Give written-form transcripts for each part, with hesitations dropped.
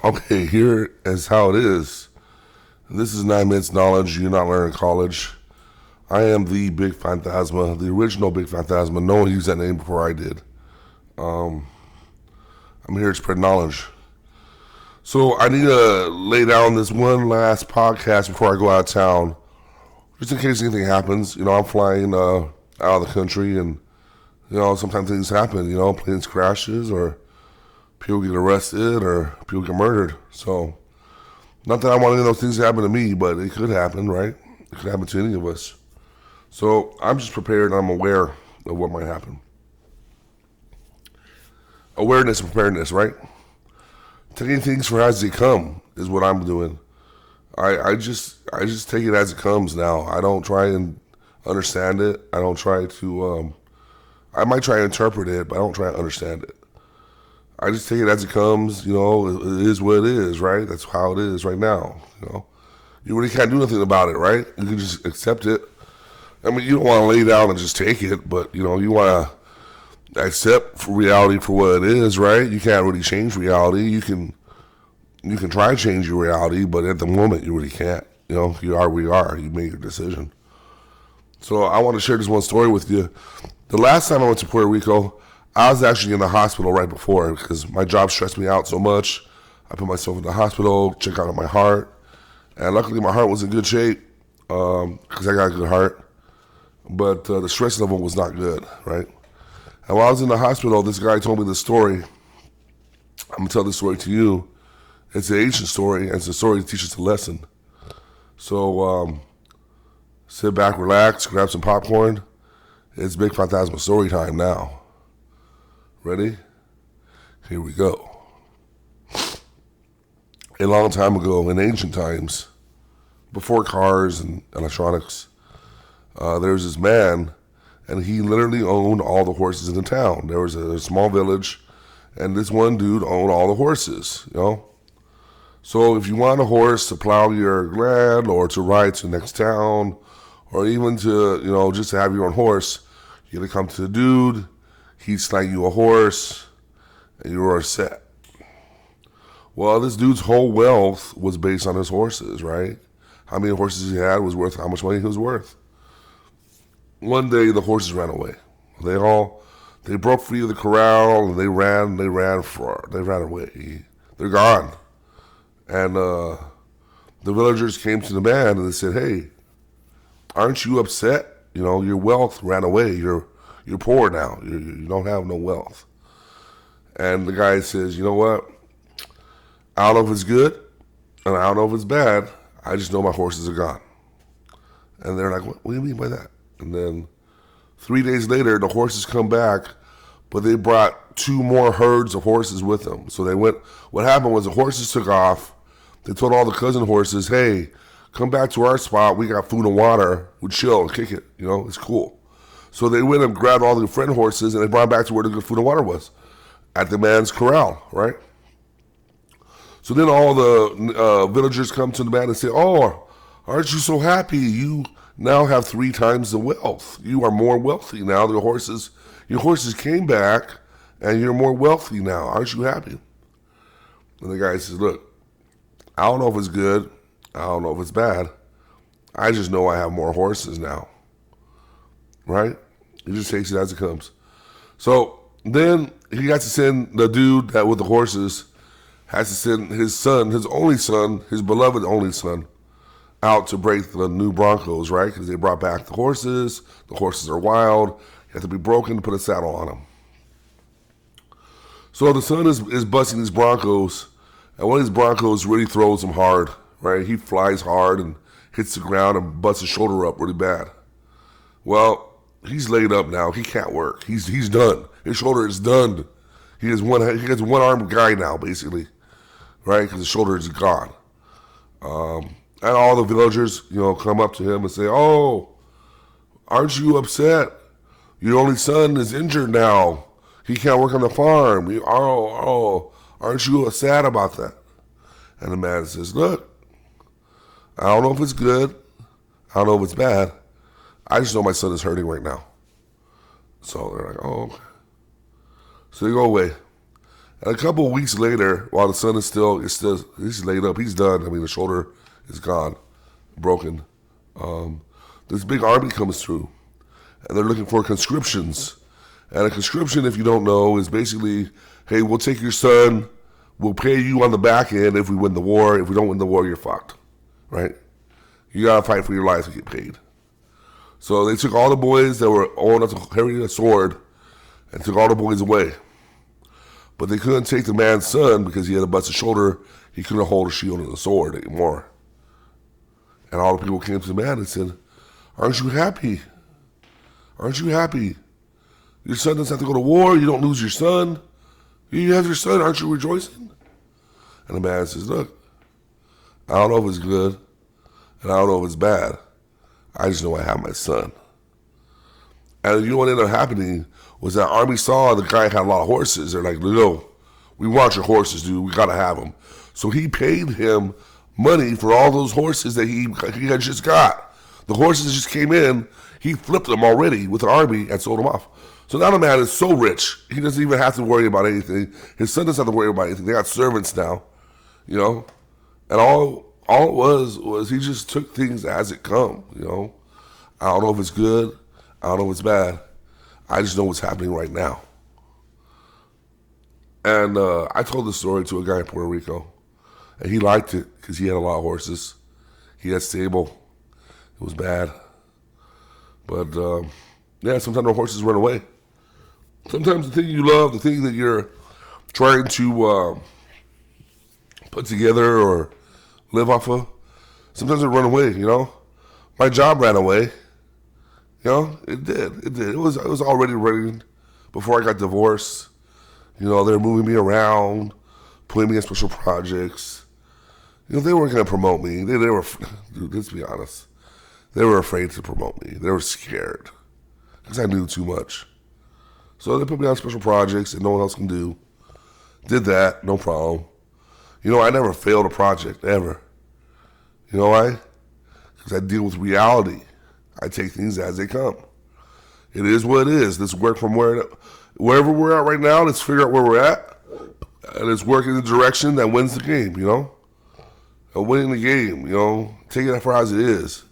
Okay, here is how it is. This is 9 minutes knowledge you not learn in college. I am the Big Phantasma, the original Big Phantasma. No one used that name before I did. I'm here to spread knowledge. So I need to lay down this one last podcast before I go out of town, just in case anything happens. I'm flying out of the country, and sometimes things happen. Planes crashes, or people get arrested, or people get murdered. So not that I want any of those things to happen to me, but it could happen, right? It could happen to any of us. So I'm just prepared and I'm aware of what might happen. Awareness and preparedness, right? Taking things for as they come is what I'm doing. I just take it as it comes now. I don't try and understand it. I don't try to. I might try to interpret it, but I don't try to understand it. I just take it as it comes. It is what it is, right? That's how it is right now. You really can't do nothing about it, right? You can just accept it. I mean, you don't want to lay down and just take it, but you want to accept reality for what it is, right? You can't really change reality. You can try to change your reality, but at the moment you really can't. You are where you are. You made your decision. So I want to share this one story with you. The last time I went to Puerto Rico, I was actually in the hospital right before because my job stressed me out so much. I put myself in the hospital, check out on my heart, and luckily my heart was in good shape because I got a good heart. But the stress level was not good, right? And while I was in the hospital, this guy told me this story. I'm gonna tell this story to you. It's an ancient story, and it's a story to teach us a lesson. So sit back, relax, grab some popcorn. It's Big Phantasma story time now. Ready? Here we go. A long time ago, in ancient times, before cars and electronics, there was this man, and he literally owned all the horses in the town. There was a small village, and this one dude owned all the horses. So if you want a horse to plow your land or to ride to the next town, or even to, just to have your own horse, you gotta come to the dude, he'd snag you a horse, and you were set. Well, this dude's whole wealth was based on his horses, right? How many horses he had was worth how much money he was worth. One day the horses ran away. They broke free of the corral and they ran away. They're gone. And the villagers came to the man and they said, "Hey, aren't you upset? Your wealth ran away. You're poor now. You don't have no wealth." And the guy says, "You know what? I don't know if it's good and I don't know if it's bad. I just know my horses are gone." And they're like, "What do you mean by that?" And then 3 days later, the horses come back, but they brought two more herds of horses with them. So they went. What happened was the horses took off. They told all the cousin horses, "Hey, come back to our spot. We got food and water. We'll chill and kick it. It's cool." So they went and grabbed all the friend horses and they brought them back to where the good food and water was, at the man's corral, right? So then all the villagers come to the man and say, "Oh, aren't you so happy? You now have 3 times the wealth. You are more wealthy now. Your horses came back, and you're more wealthy now. Aren't you happy?" And the guy says, "Look, I don't know if it's good. I don't know if it's bad. I just know I have more horses now." Right? He just takes it as it comes. So then he got to send the dude that with the horses has to send his son, his only son, his beloved only son, out to break the new Broncos, right? Because they brought back the horses. The horses are wild. You have to be broken to put a saddle on them. So the son is busting these Broncos, and one of these Broncos really throws him hard, right? He flies hard and hits the ground and busts his shoulder up really bad. Well, he's laid up now. He can't work. He's done. His shoulder is done. He has one armed guy now, basically, right? Because his shoulder is gone. And all the villagers, come up to him and say, "Oh, aren't you upset? Your only son is injured now. He can't work on the farm. Aren't you sad about that?" And the man says, "Look, I don't know if it's good. I don't know if it's bad. I just know my son is hurting right now." So they're like, "Oh, okay." So they go away. And a couple of weeks later, while the son is still he's laid up, he's done. I mean, the shoulder is gone, broken. This big army comes through, and they're looking for conscriptions. And a conscription, if you don't know, is basically, hey, we'll take your son, we'll pay you on the back end if we win the war. If we don't win the war, you're fucked, right? You gotta fight for your life to get paid. So they took all the boys that were old enough to carry a sword and took all the boys away. But they couldn't take the man's son because he had a busted shoulder. He couldn't hold a shield and a sword anymore. And all the people came to the man and said, aren't you happy? Aren't you happy? Your son doesn't have to go to war. You don't lose your son. You have your son. Aren't you rejoicing? And the man says, look, I don't know if it's good and I don't know if it's bad. I just know I have my son. And you know what ended up happening was that army saw the guy had a lot of horses. They're like, no, we want your horses, dude. We got to have them. So he paid him money for all those horses that he had just got. The horses that just came in, he flipped them already with the army and sold them off. So now the man is so rich, he doesn't even have to worry about anything. His son doesn't have to worry about anything. They got servants now, you know? And all it was he just took things as it come, you know? I don't know if it's good. I don't know if it's bad. I just know what's happening right now. And I told this story to a guy in Puerto Rico, and he liked it because he had a lot of horses. He had stable. It was bad. But, yeah, sometimes the horses run away. Sometimes the thing you love, the thing that you're trying to put together or live off of, sometimes it run away, you know? My job ran away. You know, it did. It was already running before I got divorced. You know, they were moving me around, putting me in special projects. You know, they weren't going to promote me. They were, dude, let's be honest. They were afraid to promote me. They were scared because I knew too much. So they put me on special projects that no one else can do. Did that, no problem. You know, I never failed a project, ever. You know why? Because I deal with reality. I take things as they come. It is what it is. Let's work from wherever we're at right now. Let's figure out where we're at. And let's work in the direction that wins the game, you know? And winning the game, you know? Take it for as it is.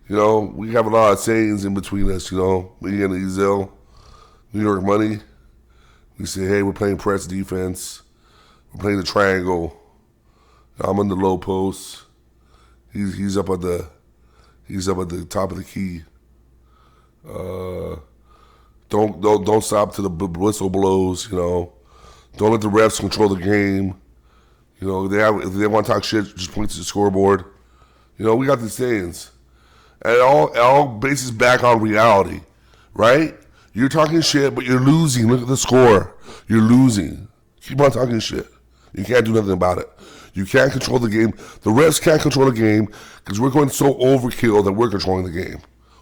You know, we have a lot of sayings in between us, you know? Me and Ezel, New York Money. We say, hey, we're playing press defense. We're playing the triangle. I'm on the low post. He's up at the top of the key. Don't stop till the whistle blows. You know, don't let the refs control the game. You know, if they want to talk shit, just point to the scoreboard. You know, we got these sayings, and it all bases back on reality, right? You're talking shit, but you're losing. Look at the score. You're losing. Keep on talking shit. You can't do nothing about it. You can't control the game. The refs can't control the game because we're going so overkill that we're controlling the game.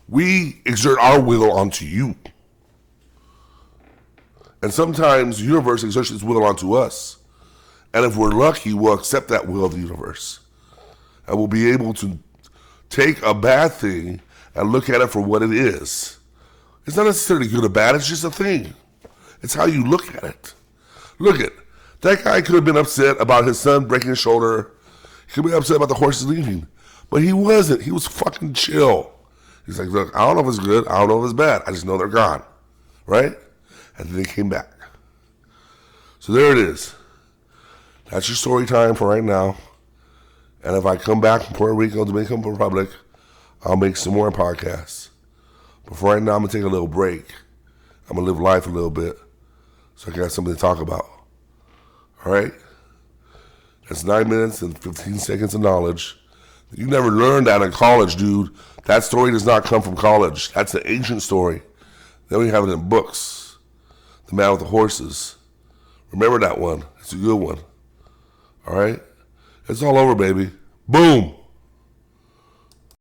We exert our will onto you. And sometimes the universe exerts its will onto us. And if we're lucky, we'll accept that will of the universe. And we'll be able to take a bad thing and look at it for what it is. It's not necessarily good or bad, it's just a thing. It's how you look at it. Look at that guy could have been upset about his son breaking his shoulder. He could be upset about the horses leaving. But he wasn't. He was fucking chill. He's like, look, I don't know if it's good. I don't know if it's bad. I just know they're gone. Right? And then they came back. So there it is. That's your story time for right now. And if I come back from Puerto Rico, Dominican Republic, I'll make some more podcasts. But for right now, I'm going to take a little break. I'm going to live life a little bit so I can have something to talk about. All right? That's 9 minutes and 15 seconds of knowledge. You never learned that in college, dude. That story does not come from college. That's an ancient story. They only have it in books. The Man with the Horses. Remember that one. It's a good one. All right? It's all over, baby. Boom.